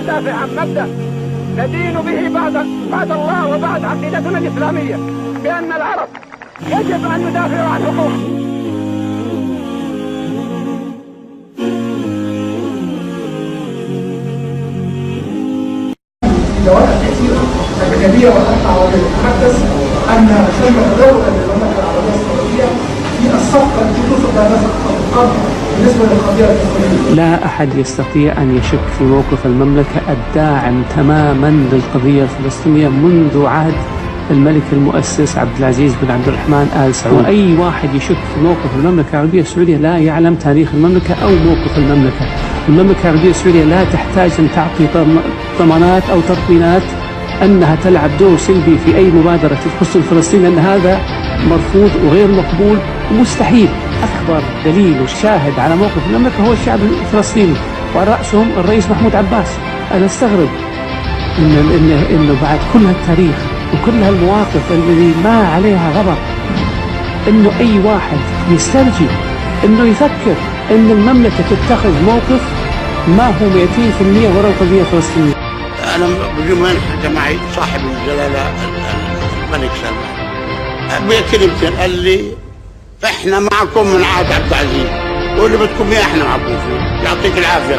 ندافع عن مبدأ ندين به بعد الله وبعد عقيدتنا الإسلامية، بأن العرب يجب أن ندافع عن حقوقهم. دوائر كثيرة أجنبية وحتى عربية تتحدث أن ثم تداولا للمملكة العربية السعودية في الصفقة التي توصف بها الصفقة بالنسبة للقضية الفلسطينية. لا أحد يستطيع أن يشك في موقف المملكة الداعم تماما للقضية الفلسطينية منذ عهد الملك المؤسس عبد العزيز بن عبد الرحمن آل سعود. وأي واحد يشك في موقف المملكة العربية السعودية لا يعلم تاريخ المملكة أو موقف المملكة. المملكة العربية السعودية لا تحتاج أن تعطي ضمانات أو تضمينات أنها تلعب دور سلبي في أي مبادرة تخص الفلسطينيين، لأن هذا مرفوض وغير مقبول ومستحيل. أكبر دليل والشاهد على موقف المملكة هو الشعب الفلسطيني وعلى رأسهم الرئيس محمود عباس. أنا استغرب إنه بعد كل هالتاريخ وكل هالمواقف اللي ما عليها غبر إنه أي واحد يسترجي إنه يفكر إن المملكة تتخذ موقف ما هو 200% وراء القضية الفلسطينية. أنا بيومين حتى معي صاحب الجلالة الملك سلمان بكلمتين قال لي إحنا معكم من عهد عبد العزيز واللي بدكم إياه إحنا معكم فيه، يعطيك العافية.